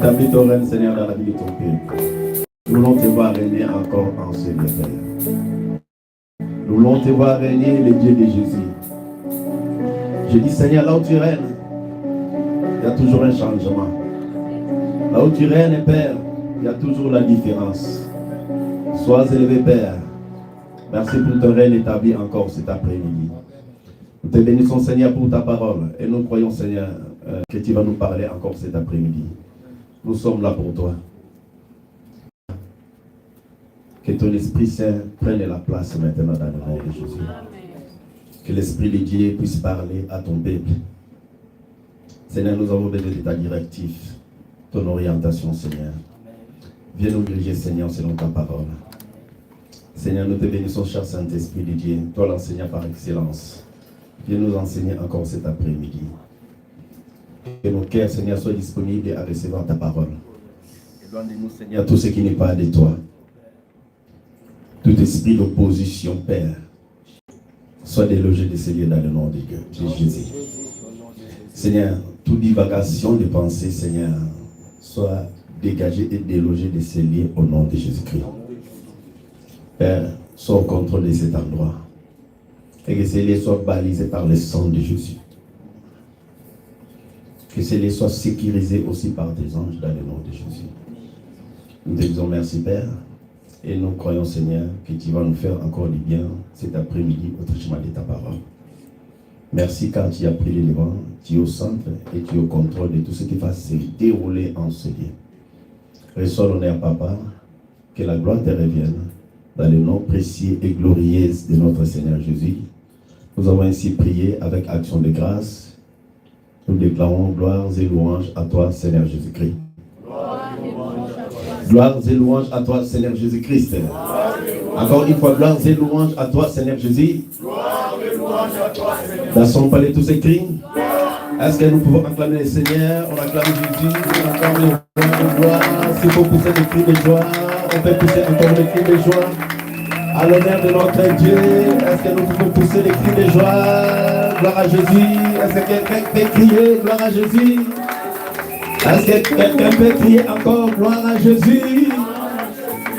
Établis ton règne, Seigneur, dans la vie de ton peuple. Nous voulons te voir régner encore en ce lieu, Père. Nous voulons te voir régner, le Dieu de Jésus. Je dis, Seigneur, là où tu règnes, il y a toujours un changement. Là où tu règnes, Père, il y a toujours la différence. Sois élevé, Père. Merci pour ton règne établi encore cet après-midi. Nous te bénissons, Seigneur, pour ta parole. Et nous croyons, Seigneur, que tu vas nous parler encore cet après-midi. Nous sommes là pour toi. Que ton Esprit Saint prenne la place maintenant dans le nom de Jésus. Que l'Esprit de Dieu puisse parler à ton peuple. Seigneur, nous avons besoin de ta directive, ton orientation, Seigneur. Viens nous diriger, Seigneur, selon ta parole. Seigneur, nous te bénissons, cher Saint-Esprit de Dieu, toi l'enseignant par excellence. Viens nous enseigner encore cet après-midi. Que nos cœurs, Seigneur, soient disponibles à recevoir ta parole. Éloigne-nous, Seigneur, tout ce qui n'est pas de toi. Tout esprit d'opposition, Père, soit délogé de ces lieux dans le nom de Dieu, de Jésus. Seigneur, toute divagation de pensée, Seigneur, soit dégagée et délogée de ces lieux au nom de Jésus-Christ. Père, sois au contrôle de cet endroit. Et que ces lieux soient balisés par le sang de Jésus. Que ces lieux soient sécurisés aussi par tes anges dans le nom de Jésus. Nous te disons merci, Père. Et nous croyons, Seigneur, que tu vas nous faire encore du bien cet après-midi au chemin de ta parole. Merci car tu as pris les devants, tu es au centre et tu es au contrôle de tout ce qui va se dérouler en ce lieu. Reçois l'honneur, Papa, que la gloire te revienne dans le nom précieux et glorieux de notre Seigneur Jésus. Nous avons ainsi prié avec action de grâce. Nous déclarons gloire et louanges à toi, Seigneur Jésus-Christ. Gloire et louanges à toi, Seigneur Jésus-Christ. Encore une fois, gloire et louanges à toi, Seigneur Jésus. Dans son palais tous écrits. Est-ce que nous pouvons acclamer le Seigneur? On acclame Jésus, on acclame le gloire. S'il faut pousser des cris de joie, on peut pousser encore des cris de joie. À l'honneur de notre Dieu, est-ce que nous pouvons pousser des cris de joie? Gloire à Jésus. Est-ce que quelqu'un peut crier gloire à Jésus? Est-ce que quelqu'un peut crier encore gloire à Jésus?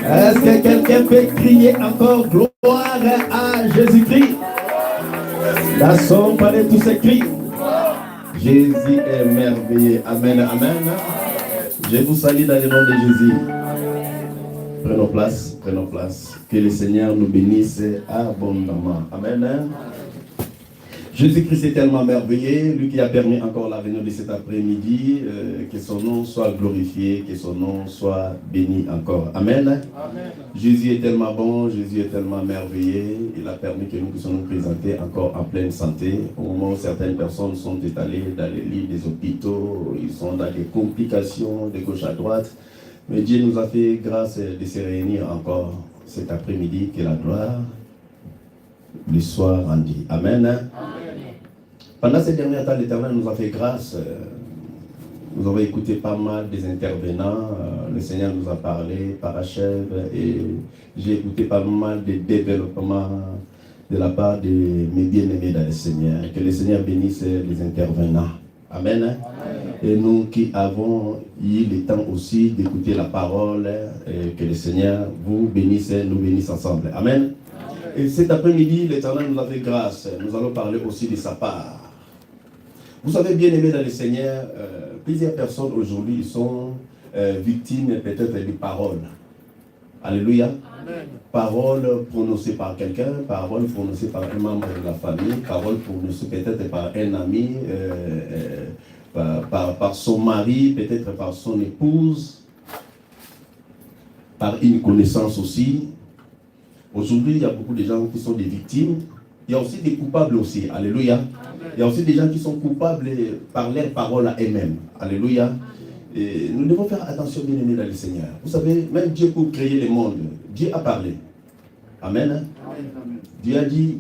Est-ce que quelqu'un peut crier encore gloire à Jésus-Christ? Dans son palais tous ces cris. Jésus est merveilleux. Amen, amen. Je vous salue dans le nom de Jésus. Prenons place, prenons place. Que le Seigneur nous bénisse abondamment. Amen. Jésus-Christ est tellement merveilleux, lui qui a permis encore la venue de cet après-midi, que son nom soit glorifié, que son nom soit béni encore. Amen. Amen. Jésus est tellement bon, Jésus est tellement merveilleux, il a permis que nous puissions nous présenter encore en pleine santé, au moment où certaines personnes sont étalées dans les lits des hôpitaux, ils sont dans des complications de gauche à droite, mais Dieu nous a fait grâce de se réunir encore cet après-midi, que la gloire lui soit rendue. Amen. Amen. Pendant ces derniers temps, l'Éternel nous a fait grâce. Nous avons écouté pas mal des intervenants. Le Seigneur nous a parlé, parachève, et j'ai écouté pas mal de développements de la part de mes bien-aimés dans le Seigneur. Que le Seigneur bénisse les intervenants. Amen. Amen. Et nous qui avons eu le temps aussi d'écouter la parole, et que le Seigneur vous bénisse, nous bénisse ensemble. Amen. Et cet après-midi, l'Éternel nous a fait grâce. Nous allons parler aussi de sa part. Vous savez, bien aimé dans le Seigneur, plusieurs personnes aujourd'hui sont victimes peut-être des paroles. Alléluia. Amen. Paroles prononcées par quelqu'un, paroles prononcées par un membre de la famille, paroles prononcées peut-être par un ami, par son mari, peut-être par son épouse, par une connaissance aussi. Aujourd'hui, il y a beaucoup de gens qui sont des victimes. Il y a aussi des coupables aussi. Alléluia. Amen. Il y a aussi des gens qui sont coupables par leurs paroles à eux-mêmes. Alléluia. Et nous devons faire attention, bien aimés dans le Seigneur. Vous savez, même Dieu pour créer le monde, Dieu a parlé. Amen. Amen. Dieu a dit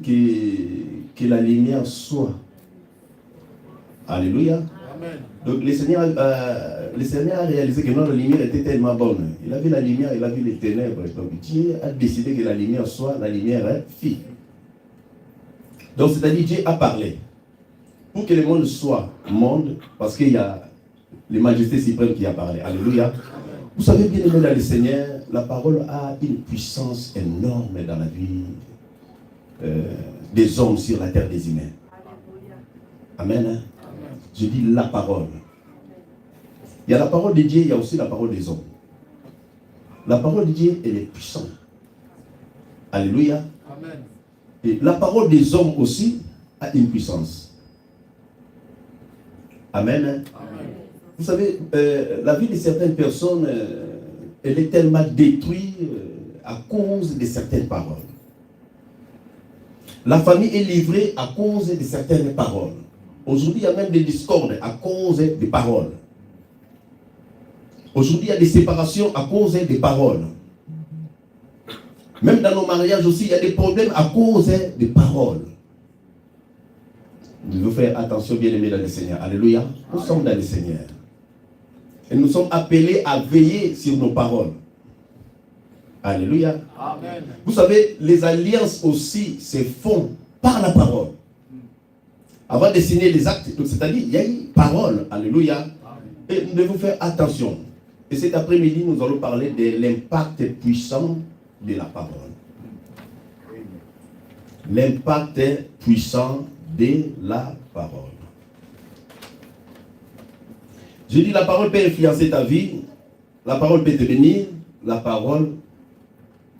que la lumière soit. Alléluia. Amen. Donc le Seigneur a réalisé que notre lumière était tellement bonne. Il a vu la lumière, il a vu les ténèbres. Donc Dieu a décidé que la lumière soit la lumière fille. Donc c'est-à-dire Dieu a parlé. Pour que le monde soit monde, parce qu'il y a les majestés suprêmes qui a parlé. Alléluia. Vous savez bien aimé dans le Seigneur, la parole a une puissance énorme dans la vie des hommes sur la terre des humains. Amen. Hein? Je dis la parole. Il y a la parole de Dieu, il y a aussi la parole des hommes. La parole de Dieu, elle est puissante. Alléluia. Amen. Et la parole des hommes aussi a une puissance. Amen. Amen. Vous savez, la vie de certaines personnes, elle est tellement détruite à cause de certaines paroles. La famille est livrée à cause de certaines paroles. Aujourd'hui, il y a même des discordes à cause des paroles. Aujourd'hui, il y a des séparations à cause des paroles. Même dans nos mariages aussi, il y a des problèmes à cause des paroles. Nous devons faire attention, bien-aimés dans le Seigneur. Alléluia. Nous sommes dans le Seigneur. Et nous sommes appelés à veiller sur nos paroles. Alléluia. Amen. Vous savez, les alliances aussi se font par la parole. Avant de signer les actes, c'est-à-dire, il y a une parole. Alléluia. Amen. Et nous devons faire attention. Et cet après-midi, nous allons parler de l'impact puissant de la parole. L'impact puissant de la parole. Je dis, la parole peut influencer ta vie, la parole peut te bénir, la parole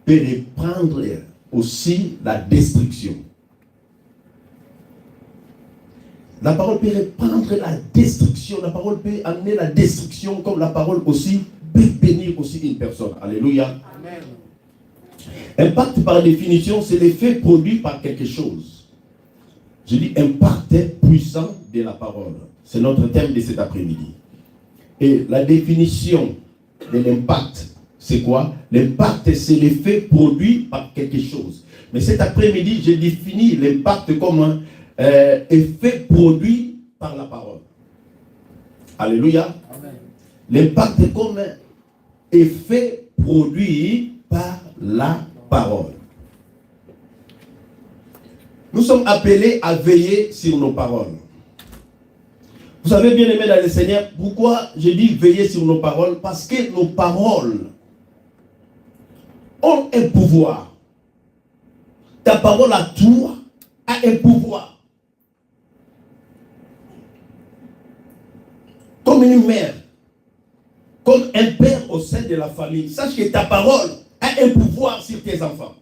peut reprendre aussi la destruction. La parole peut reprendre la destruction, la parole peut amener la destruction, comme la parole aussi peut bénir aussi une personne. Alléluia. Amen. Impact par définition, c'est l'effet produit par quelque chose. Je dis impact puissant de la parole. C'est notre thème de cet après-midi. Et la définition de l'impact, c'est quoi? L'impact, c'est l'effet produit par quelque chose. Mais cet après-midi, j'ai défini l'impact comme un effet produit par la parole. Alléluia. Amen. L'impact comme un effet produit par la parole. Nous sommes appelés à veiller sur nos paroles. Vous savez, bien aimé dans le Seigneur, pourquoi je dis veiller sur nos paroles? Parce que nos paroles ont un pouvoir. Ta parole à toi a un pouvoir. Comme une mère, comme un père au sein de la famille. Sache que ta parole a un pouvoir sur tes enfants.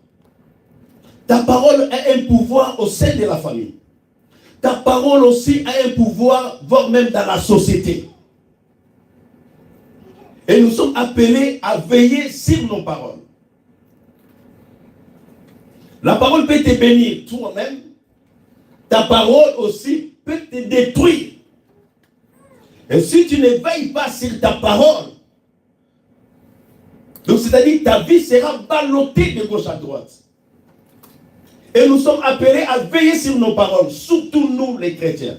Ta parole a un pouvoir au sein de la famille. Ta parole aussi a un pouvoir, voire même dans la société. Et nous sommes appelés à veiller sur nos paroles. La parole peut te bénir toi-même. Ta parole aussi peut te détruire. Et si tu ne veilles pas sur ta parole, donc c'est-à-dire ta vie sera ballottée de gauche à droite. Et nous sommes appelés à veiller sur nos paroles, surtout nous les chrétiens.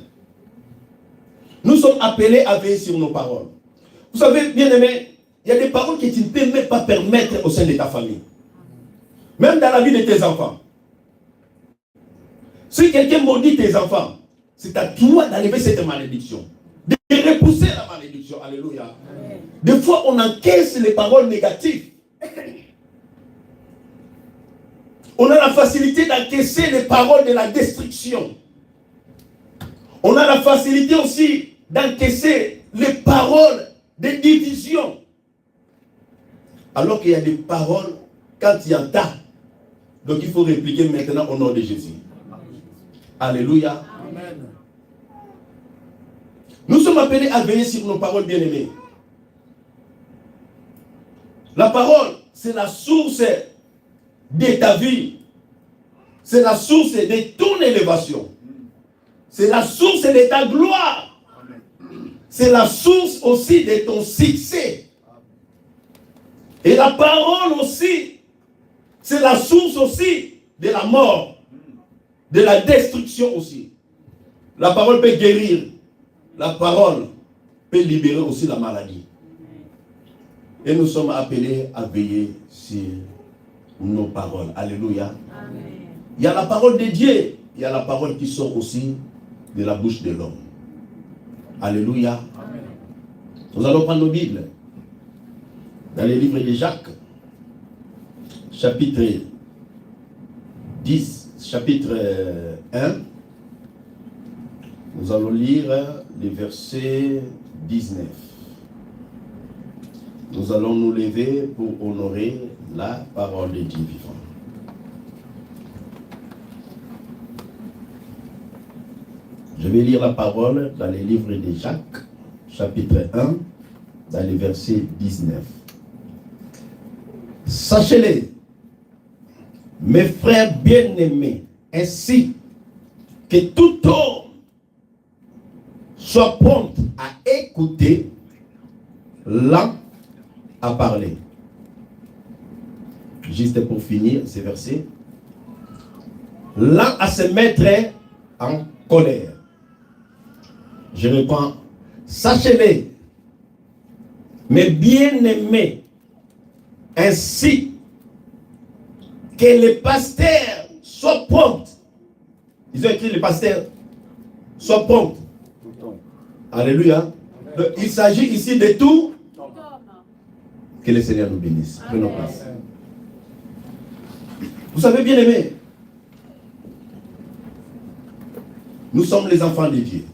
Nous sommes appelés à veiller sur nos paroles. Vous savez, bien aimé, il y a des paroles que tu ne peux même pas permettre au sein de ta famille. Même dans la vie de tes enfants. Si quelqu'un maudit tes enfants, c'est à toi d'enlever cette malédiction. De repousser la malédiction. Alléluia. Amen. Des fois, on encaisse les paroles négatives. On a la facilité d'encaisser les paroles de la destruction. On a la facilité aussi d'encaisser les paroles de division. Alors qu'il y a des paroles, quand il y en a, donc il faut répliquer maintenant au nom de Jésus. Alléluia. Amen. Nous sommes appelés à veiller sur nos paroles bien-aimées. La parole, c'est la source de ta vie. C'est la source de ton élévation. C'est la source de ta gloire. C'est la source aussi de ton succès. Et la parole aussi, c'est la source aussi de la mort, de la destruction aussi. La parole peut guérir. La parole peut libérer aussi la maladie. Et nous sommes appelés à veiller sur nos paroles. Alléluia. Amen. Il y a la parole de Dieu. Il y a la parole qui sort aussi de la bouche de l'homme. Alléluia. Amen. Nous allons prendre nos Bibles dans les livres de Jacques, chapitre 10, chapitre 1. Nous allons lire les versets 19. Nous allons nous lever pour honorer la parole de Dieu vivant. Je vais lire la parole dans les livres de Jacques, chapitre 1, dans les versets 19. Sachez-les, mes frères bien-aimés, ainsi que tout homme soit prompt à écouter, lent à parler. Juste pour finir ces versets. Lent à se mettre en colère. Je reprends. Sachez-les, mes bien-aimés, ainsi que les pasteurs soient prompts. Ils ont écrit les pasteurs soient prompts. Alléluia. Donc, il s'agit ici de tout. Que le Seigneur nous bénisse. Prenons place. Vous savez, bien aimés, nous sommes les enfants de Dieu.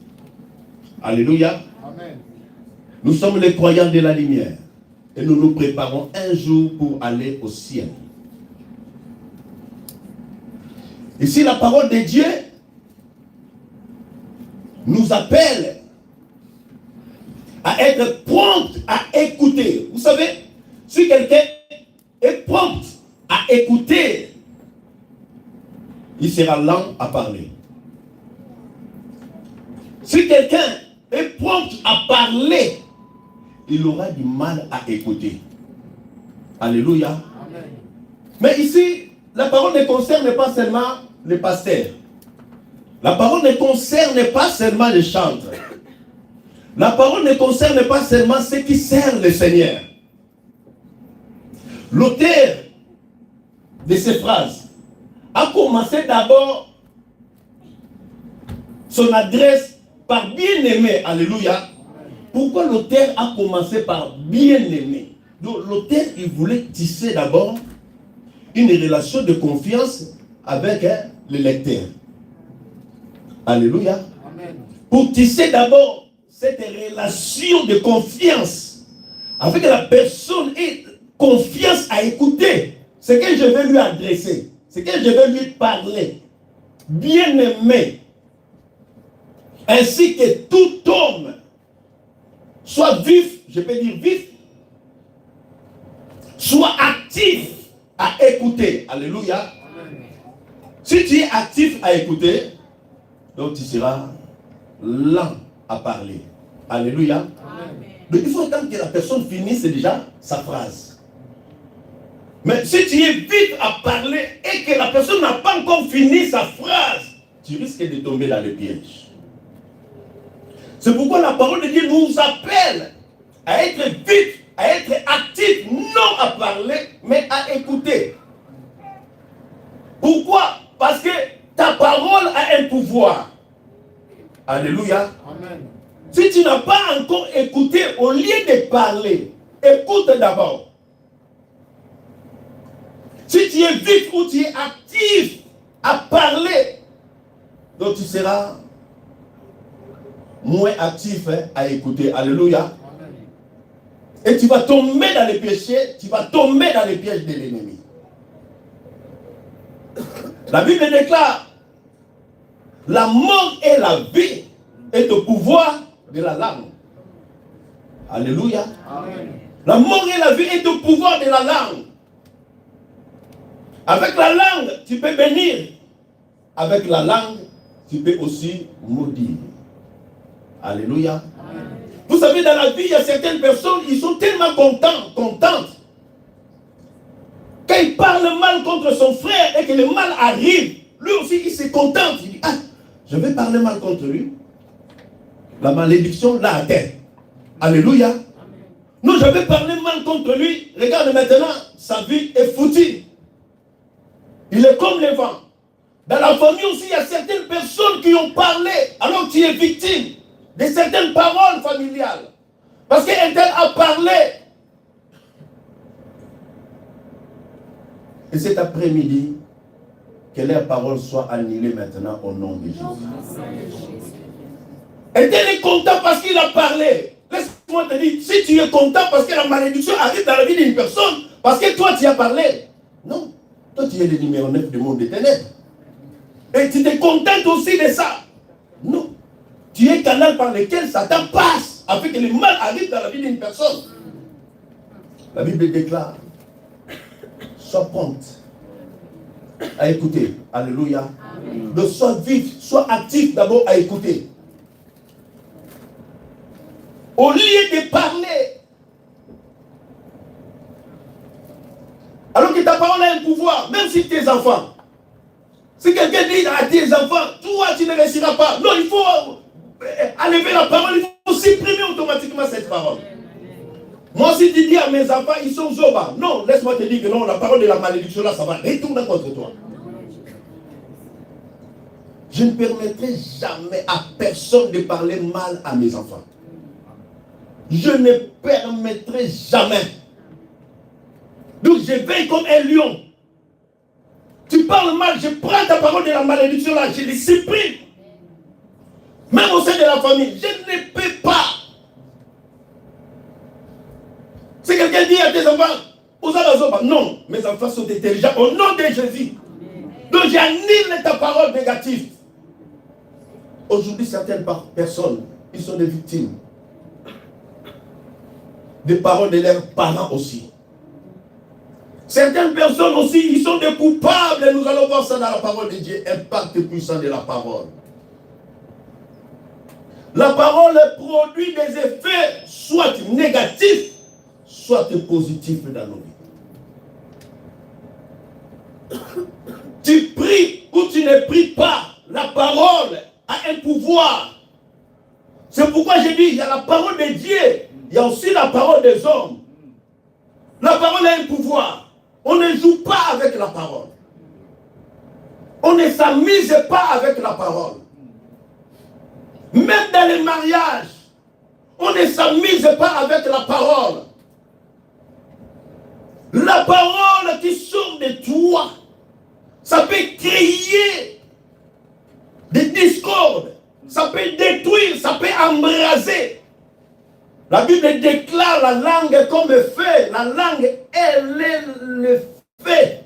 Alléluia. Amen. Nous sommes les croyants de la lumière. Et nous nous préparons un jour pour aller au ciel. Ici, la parole de Dieu nous appelle à être prompt à écouter. Vous savez, si quelqu'un est prompt à écouter, il sera lent à parler. Si quelqu'un est prompt à parler, il aura du mal à écouter. Alléluia. Amen. Mais ici, la parole ne concerne pas seulement les pasteurs. La parole ne concerne pas seulement les chantres. La parole ne concerne pas seulement ceux qui servent le Seigneur. L'auteur de ces phrases a commencé d'abord son adresse par bien-aimé. Alléluia. Pourquoi l'auteur a commencé par bien-aimé? Donc l'auteur, il voulait tisser d'abord une relation de confiance avec le lecteur. Alléluia. Amen. Pour tisser d'abord cette relation de confiance avec la personne et confiance à écouter ce que je vais lui adresser, ce que je vais lui parler. Bien-aimé, ainsi que tout homme soit vif, je peux dire vif, soit actif à écouter. Alléluia. Amen. Si tu es actif à écouter, donc tu seras lent à parler. Alléluia. Amen. Donc il faut attendre que la personne finisse déjà sa phrase. Mais si tu es vite à parler et que la personne n'a pas encore fini sa phrase, tu risques de tomber dans le piège. C'est pourquoi la parole de Dieu nous appelle à être vite, à être actif, non à parler, mais à écouter. Pourquoi? Parce que ta parole a un pouvoir. Alléluia. Amen. Si tu n'as pas encore écouté, au lieu de parler, écoute d'abord. Si tu es vite ou tu es actif à parler, donc tu seras moins actif à écouter. Alléluia. Amen. Et tu vas tomber dans les péchés, tu vas tomber dans les pièges de l'ennemi. La Bible déclare, la mort et la vie est au pouvoir de la langue. Alléluia. Amen. La mort et la vie est au pouvoir de la langue. Avec la langue, tu peux bénir. Avec la langue, tu peux aussi maudire. Alléluia. Amen. Vous savez, dans la vie, il y a certaines personnes, ils sont tellement contentes. Quand il parle mal contre son frère et que le mal arrive, lui aussi, il se contente. Il dit, ah, je vais parler mal contre lui. La malédiction l'a atteint. Alléluia. Amen. Non, je vais parler mal contre lui. Regarde maintenant, sa vie est foutue. Il est comme le vent. Dans la famille aussi, il y a certaines personnes qui ont parlé, alors tu es victime de certaines paroles familiales. Parce qu'Intel a parlé. Et cet après-midi, que leur parole soit annulée maintenant au nom de Jésus. Intel est content parce qu'il a parlé. Laisse-moi te dire, si tu es content parce que la malédiction arrive dans la vie d'une personne, parce que toi tu as parlé. Non, toi tu es le numéro 9 du monde des ténèbres. Et tu te contentes aussi de ça. Non. Tu es canal par lequel Satan passe afin que le mal arrive dans la vie d'une personne. La Bible déclare, sois prompte à écouter. Alléluia. Donc sois vif, sois actif d'abord à écouter. Au lieu de parler, alors que ta parole a un pouvoir, même si tes enfants, si quelqu'un dit à tes enfants, toi tu ne réussiras pas, non, il faut enlever la parole, il faut supprimer automatiquement cette parole. Moi, si tu dis à mes enfants, ils sont zoba, non, laisse-moi te dire que non, la parole de la malédiction là, ça va retourner contre toi. Je ne permettrai jamais à personne de parler mal à mes enfants. Je ne permettrai jamais. Donc je veille comme un lion. Tu parles mal, je prends ta parole de la malédiction là, je les supprime. Même au sein de la famille, je ne peux pas. Si quelqu'un dit à tes enfants, non, mes enfants sont intelligents au nom de Jésus. Donc j'annule ta parole négative. Aujourd'hui, certaines personnes, ils sont des victimes des paroles de leurs parents aussi. Certaines personnes aussi, ils sont des coupables. Nous allons voir ça dans la parole de Dieu. Impact puissant de la parole. La parole produit des effets soit négatifs, soit positifs dans nos vies. Tu pries ou tu ne pries pas, la parole a un pouvoir. C'est pourquoi j'ai dit, il y a la parole de Dieu, il y a aussi la parole des hommes. La parole a un pouvoir. On ne joue pas avec la parole. On ne s'amuse pas avec la parole. Même dans les mariages, on ne s'amuse pas avec la parole. La parole qui sort de toi, ça peut créer des discordes, ça peut détruire, ça peut embraser. La Bible déclare la langue comme feu. La langue, elle est le feu.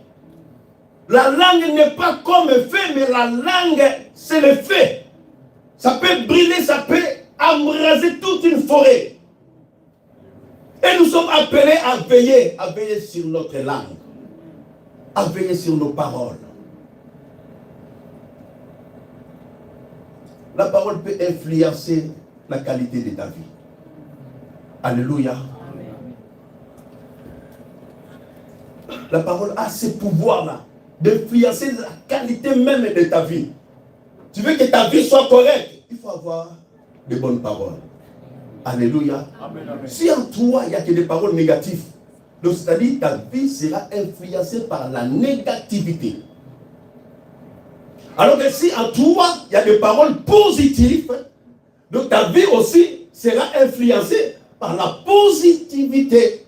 La langue n'est pas comme feu, mais la langue, c'est le feu. Ça peut brûler, ça peut embraser toute une forêt. Et nous sommes appelés à veiller sur notre langue, à veiller sur nos paroles. La parole peut influencer la qualité de ta vie. Alléluia. La parole a ce pouvoir-là d'influencer la qualité même de ta vie. Tu veux que ta vie soit correcte, il faut avoir de bonnes paroles. Alléluia. Amen, amen. Si en toi, il n'y a que des paroles négatives, donc c'est-à-dire que ta vie sera influencée par la négativité. Alors que si en toi, il y a des paroles positives, donc ta vie aussi sera influencée par la positivité.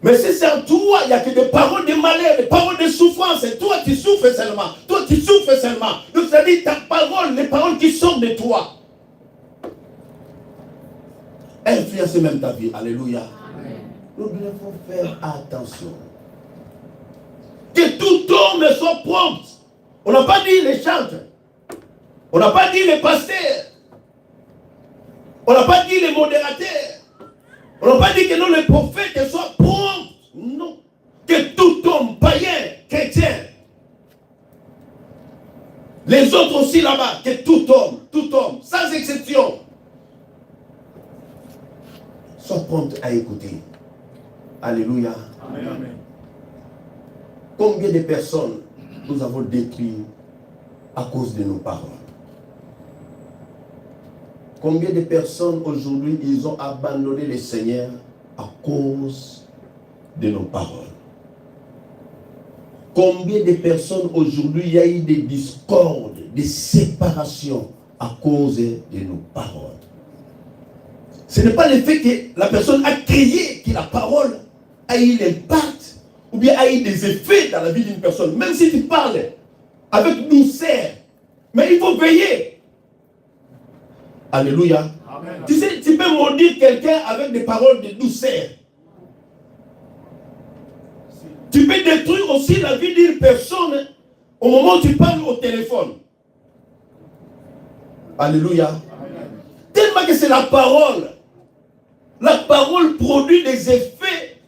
Mais si c'est en toi, il n'y a que des paroles de malheur, des paroles de souffrance, et toi tu souffres seulement, toi tu souffres seulement. Donc c'est-à-dire ta parole, les paroles qui sortent de toi, influencer même ta vie. Alléluia. Amen. Nous devons faire attention. Que tout homme soit prompt. On n'a pas dit les chantres. On n'a pas dit les pasteurs. On n'a pas dit les modérateurs. On n'a pas dit que non, les prophètes soient prompts. Non. Que tout homme, païen, chrétien, les autres aussi là-bas, que tout homme, sans exception, sois prompt à écouter. Alléluia. Amen, amen. Combien de personnes nous avons détruites à cause de nos paroles? Combien de personnes aujourd'hui, ils ont abandonné le Seigneur à cause de nos paroles? Combien de personnes aujourd'hui, il y a eu des discordes, des séparations à cause de nos paroles? Ce n'est pas le fait que la personne a créé, que la parole a eu l'impact ou bien a eu des effets dans la vie d'une personne. Même si tu parles avec douceur, mais il faut veiller. Alléluia. Amen. Tu sais, tu peux maudire quelqu'un avec des paroles de douceur. Tu peux détruire aussi la vie d'une personne au moment où tu parles au téléphone. Alléluia. Amen. Tellement que c'est la parole. La parole produit des effets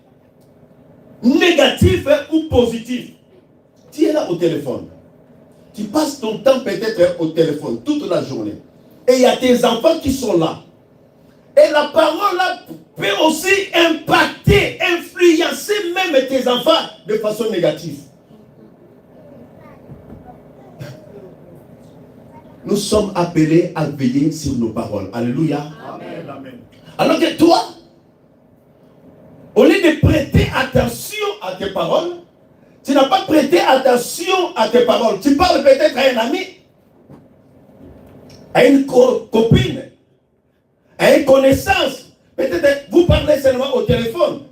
négatifs ou positifs. Tu es là au téléphone. Tu passes ton temps peut-être au téléphone toute la journée. Et il y a tes enfants qui sont là. Et la parole là peut aussi impacter, influencer même tes enfants de façon négative. Nous sommes appelés à veiller sur nos paroles. Alléluia. Amen. Amen. Alors que toi, au lieu de prêter attention à tes paroles, tu n'as pas prêté attention à tes paroles. Tu parles peut-être à un ami, à une copine, à une connaissance. Peut-être vous parlez seulement au téléphone.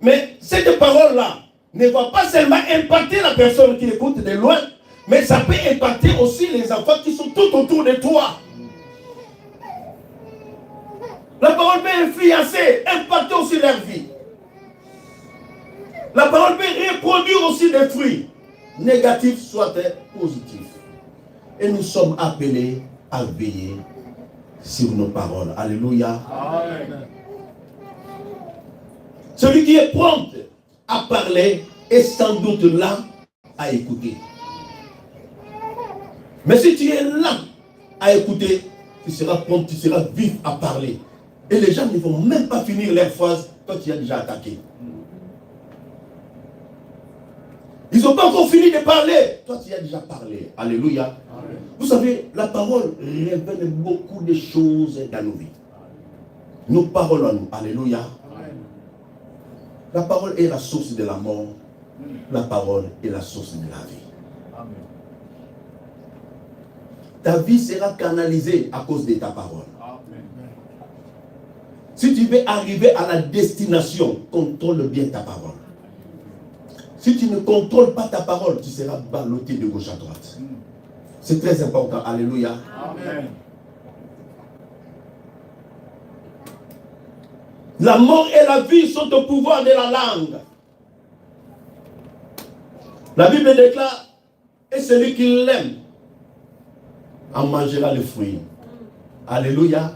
Mais cette parole-là ne va pas seulement impacter la personne qui écoute de loin, mais ça peut impacter aussi les enfants qui sont tout autour de toi. La parole peut influencer, impacter aussi leur vie. La parole peut reproduire aussi des fruits, négatifs soit positifs. Et nous sommes appelés à veiller sur nos paroles. Alléluia. Amen. Celui qui est prompt à parler est sans doute là à écouter. Mais si tu es là à écouter, tu seras prompt, tu seras vif à parler. Et les gens ne vont même pas finir leur phrase quand tu as déjà attaqué. Ils n'ont pas encore fini de parler. Toi, tu as déjà parlé. Alléluia. Amen. Vous savez, la parole révèle beaucoup de choses dans nos vies. Nos paroles à nous. Alléluia. Amen. La parole est la source de la mort. La parole est la source de la vie. Amen. Ta vie sera canalisée à cause de ta parole. Amen. Si tu veux arriver à la destination, contrôle bien ta parole. Si tu ne contrôles pas ta parole, tu seras ballotté de gauche à droite. C'est très important. Alléluia. Amen. La mort et la vie sont au pouvoir de la langue. La Bible déclare, et celui qui l'aime en mangera le fruit. Alléluia. Amen.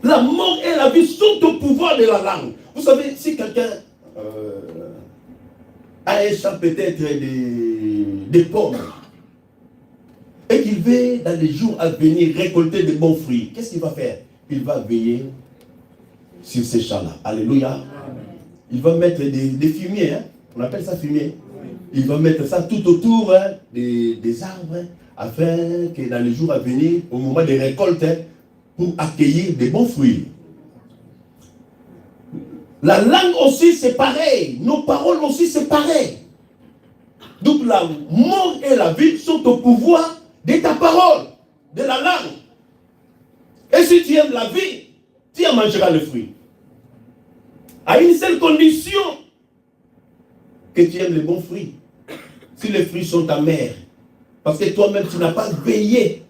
La mort et la vie sont au pouvoir de la langue. Vous savez, si quelqu'un a un champ peut-être des pommes et qu'il veut dans les jours à venir récolter de bons fruits, qu'est-ce qu'il va faire? Il va veiller sur ces champs-là. Alléluia. Amen. Il va mettre des fumiers, hein? On appelle ça fumier. Il va mettre ça tout autour des arbres afin que dans les jours à venir, au moment des récoltes, pour accueillir des bons fruits. La langue aussi c'est pareil, nos paroles aussi c'est pareil. Donc la mort et la vie sont au pouvoir de ta parole, de la langue. Et si tu aimes la vie, tu en mangeras le fruit. À une seule condition, que tu aimes les bons fruits. Si les fruits sont amers, parce que toi-même tu n'as pas veillé.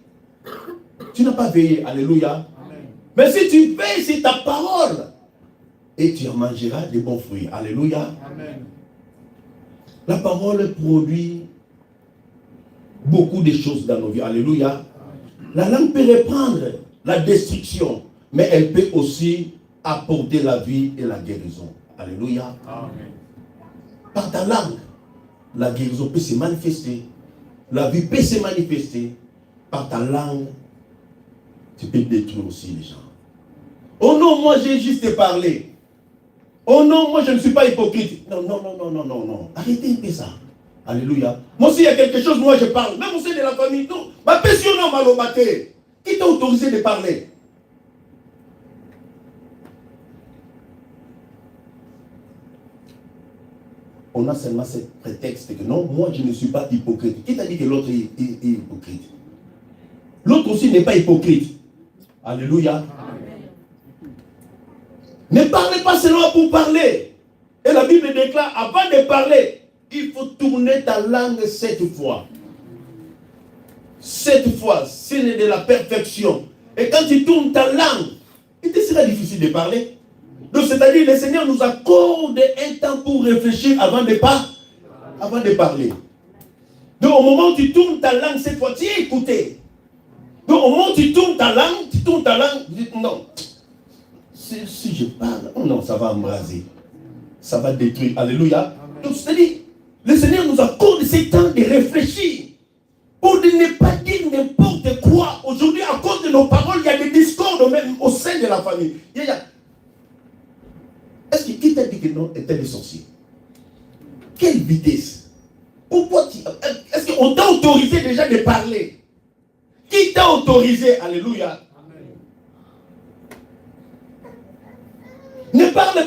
Tu n'as pas veillé, alléluia. Amen. Mais si tu veilles sur ta parole, et tu en mangeras des bons fruits. Alléluia. Amen. La parole produit beaucoup de choses dans nos vies. Alléluia. Amen. La langue peut reprendre la destruction, mais elle peut aussi apporter la vie et la guérison. Alléluia. Amen. Par ta langue, la guérison peut se manifester. La vie peut se manifester. Par ta langue, tu peux détruire aussi les gens. Oh non, moi j'ai juste parlé. Oh non, moi je ne suis pas hypocrite. Non, non, non, non, non, non, non. Arrêtez un peu ça. Alléluia. Moi s'il y a quelque chose, moi je parle. Même au sein de la famille, non. Ma passion non m'a lobaté. Qui t'a autorisé de parler? On a seulement ce prétexte que non, moi je ne suis pas hypocrite. Qui t'a dit que l'autre est hypocrite? L'autre aussi n'est pas hypocrite. Alléluia. Ne parlez pas seulement pour parler. Et la Bible déclare, avant de parler, il faut tourner ta langue 7 fois. 7 fois, c'est de la perfection. Et quand tu tournes ta langue, il te sera difficile de parler. Donc c'est-à-dire, le Seigneur nous accorde un temps pour réfléchir avant de parler. Donc au moment où tu tournes ta langue cette fois, tu es écouté. Donc au moment où tu tournes ta langue, tu dis non. Si je parle, oh non, ça va embraser. Ça va détruire. Alléluia. Donc c'est-à-dire, le Seigneur nous accorde ce temps de réfléchir. Pour ne pas dire n'importe quoi. Aujourd'hui, à cause de nos paroles, il y a des discordes même au sein de la famille. Est-ce que qui t'a dit que non était des sorciers? Quelle vitesse? Pourquoi est-ce qu'on t'a autorisé déjà de parler? Qui t'a autorisé? Alléluia. Ne parle pas.